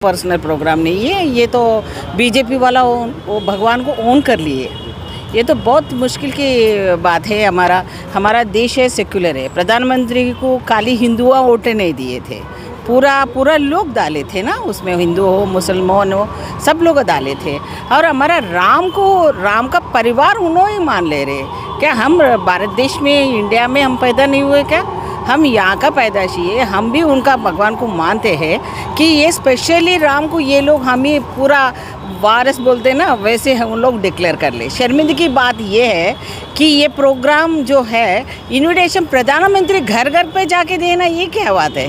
Personal programme नहीं है ये तो बीजेपी वाला वो भगवान को ओन कर लिए। ये तो बहुत मुश्किल की बात है। हमारा देश है, सेक्युलर है। प्रधानमंत्री को खाली हिंदुआ वोटें नहीं दिए थे, पूरा लोग डाले थे ना, उसमें हिंदू हो मुसलमान हो सब लोग डाले थे। और हमारा राम का परिवार उन्होंने ही मान ले रहे। क्या हम भारत देश में इंडिया में हम पैदा नहीं हुए क्या? हम यहाँ का पैदाशी है, हम भी उनका भगवान को मानते हैं कि ये स्पेशली राम को ये लोग हमें पूरा वारिस बोलते हैं ना, वैसे हम लोग डिक्लेयर कर ले। शर्मिंदगी की बात ये है कि ये प्रोग्राम जो है इन्विटेशन प्रधानमंत्री घर घर पे जाके देना, ये क्या बात है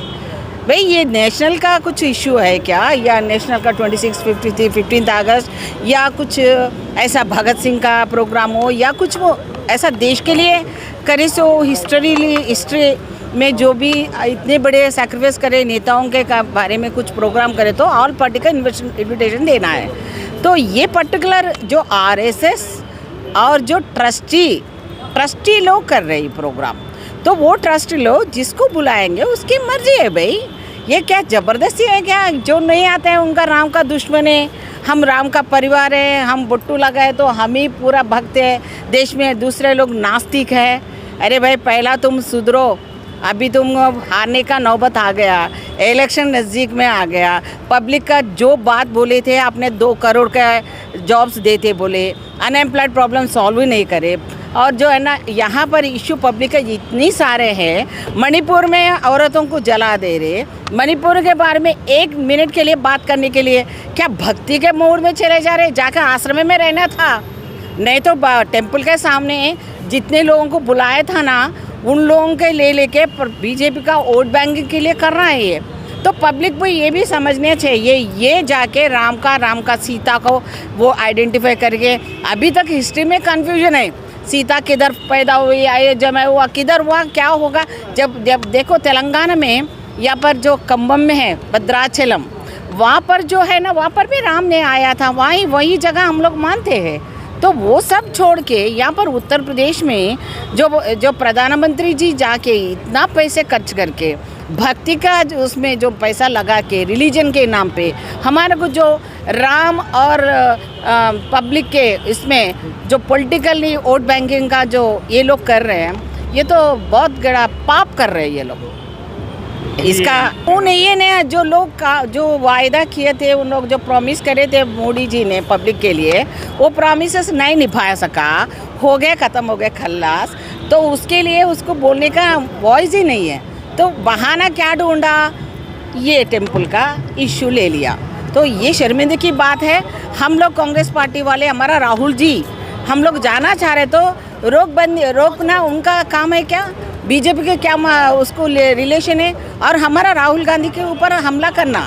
भाई? ये नेशनल का कुछ इशू है क्या, या नेशनल का 26, 53, 15 अगस्त या कुछ ऐसा भगत सिंह का प्रोग्राम हो या कुछ वो ऐसा देश के लिए करे? सो हिस्ट्री में जो भी इतने बड़े सैक्रिफाइस करे नेताओं के बारे में कुछ प्रोग्राम करे तो ऑल पार्टी का इन्विटेशन देना है। तो ये पर्टिकुलर जो आरएसएस और जो ट्रस्टी लोग कर रहे हैं प्रोग्राम, तो वो ट्रस्टी लोग जिसको बुलाएंगे उसकी मर्जी है भाई। ये क्या ज़बरदस्ती है क्या? जो नहीं आते हैं उनका राम का दुश्मन है, हम राम का परिवार है, हम बुट्टू लगाए तो हम ही पूरा भक्त है, देश में दूसरे लोग नास्तिक है। अरे भाई पहला तुम सुधरो, अभी तुम हारने का नौबत आ गया, इलेक्शन नज़दीक में आ गया। पब्लिक का जो बात बोले थे आपने 2 करोड़ का जॉब्स देते बोले, अनएम्प्लॉयड प्रॉब्लम सॉल्व ही नहीं करे। और जो है ना यहाँ पर इशू पब्लिक के इतनी सारे हैं। मणिपुर में औरतों को जला दे रहे, मणिपुर के बारे में 1 मिनट के लिए बात करने के लिए क्या भक्ति के मूड में चले जा रहे? जाकर आश्रम में रहना था, नहीं तो टेम्पल के सामने जितने लोगों को बुलाया था ना उन लोगों के लेके बीजेपी का वोट बैंकिंग के लिए कर रहा है ये। तो पब्लिक को ये भी समझना चाहिए, ये जाके राम का सीता को वो आइडेंटिफाई करके, अभी तक हिस्ट्री में कन्फ्यूजन है, सीता किधर पैदा हुई, जमा हुआ किधर हुआ, क्या होगा? जब देखो तेलंगाना में यहाँ पर जो कंबम में है भद्राचलम, वहाँ पर जो है ना वहाँ पर भी राम ने आया था, वही जगह हम लोग मानते हैं। तो वो सब छोड़ के यहाँ पर उत्तर प्रदेश में जो प्रधानमंत्री जी जाके इतना पैसे खर्च करके भक्ति का उसमें जो पैसा लगा के रिलीजन के नाम पे हमारे को जो राम और पब्लिक के इसमें जो पॉलिटिकली वोट बैंकिंग का जो ये लोग कर रहे हैं, ये तो बहुत बड़ा पाप कर रहे हैं ये लोग। इसका उन ये ने जो लोग का जो वायदा किए थे, उन लोग जो प्रॉमिस करे थे मोदी जी ने पब्लिक के लिए, वो प्रॉमिसेस नहीं निभा सका, हो गए ख़त्म हो गए खल्लास। तो उसके लिए उसको बोलने का वॉइस ही नहीं है, तो बहाना क्या ढूंढा, ये टेम्पल का इशू ले लिया। तो ये शर्मिंदगी की बात है। हम लोग कांग्रेस पार्टी वाले, हमारा राहुल जी, हम लोग जाना चाह रहे तो रोकना उनका काम है क्या? बीजेपी के क्या उसको रिलेशन है? और हमारा राहुल गांधी के ऊपर हमला करना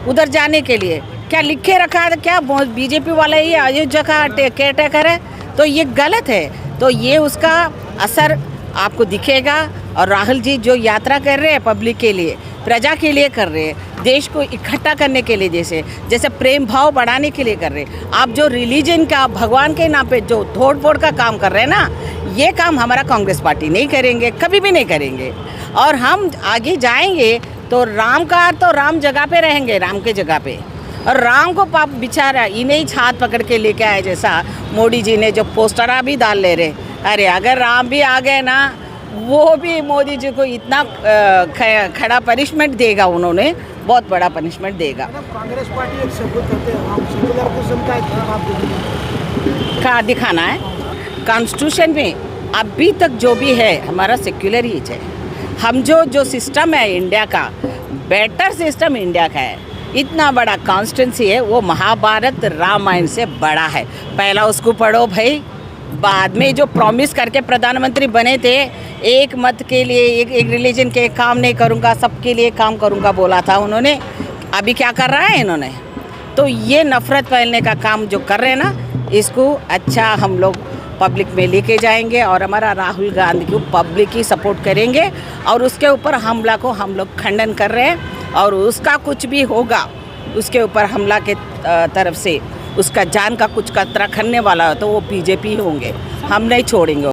उधर जाने के लिए क्या लिखे रखा है क्या? बीजेपी वाले ये अयोध्या का केयर टेकर है, तो ये गलत है। तो ये उसका असर आपको दिखेगा। और राहुल जी जो यात्रा कर रहे हैं पब्लिक के लिए, प्रजा के लिए कर रहे हैं, देश को इकट्ठा करने के लिए, जैसे प्रेम भाव बढ़ाने के लिए कर रहे हैं। आप जो रिलीजन का भगवान के नाम पे जो तोड़ फोड़ का काम कर रहे हैं ना, ये काम हमारा कांग्रेस पार्टी नहीं करेंगे, कभी भी नहीं करेंगे। और हम आगे जाएंगे तो राम जगह पे रहेंगे, राम के जगह पे। और राम को पाप बेचारा इन्हें ही हाथ पकड़ के लेके आए, जैसा मोदी जी ने जो पोस्टर भी डाल ले रहे। अरे अगर राम भी आ गए ना, वो भी मोदी जी को इतना खड़ा पनिशमेंट देगा, उन्होंने बहुत बड़ा पनिशमेंट देगा। कांग्रेस पार्टी एक सबूत करते हैं, हम सेकुलर किस्म का दिखाना है। कॉन्स्टिट्यूशन में अभी तक जो भी है हमारा सेक्युलर ही है। हम जो सिस्टम है इंडिया का, बेटर सिस्टम इंडिया का है। इतना बड़ा कॉन्स्टिट्यूंसी है, वो महाभारत रामायण से बड़ा है। पहला उसको पढ़ो भाई। बाद में जो प्रॉमिस करके प्रधानमंत्री बने थे, एक मत के लिए, एक रिलीजन के काम नहीं करूँगा, सबके लिए काम करूँगा बोला था उन्होंने। अभी क्या कर रहा है इन्होंने? तो ये नफरत फैलने का काम जो कर रहे हैं ना, इसको अच्छा हम लोग पब्लिक में लेके जाएंगे। और हमारा राहुल गांधी को पब्लिक ही सपोर्ट करेंगे। और उसके ऊपर हमला को हम लोग खंडन कर रहे हैं। और उसका कुछ भी होगा, उसके ऊपर हमला के तरफ से उसका जान का कुछ खतरा करने वाला हो तो वो बीजेपी होंगे, हम नहीं छोड़ेंगे।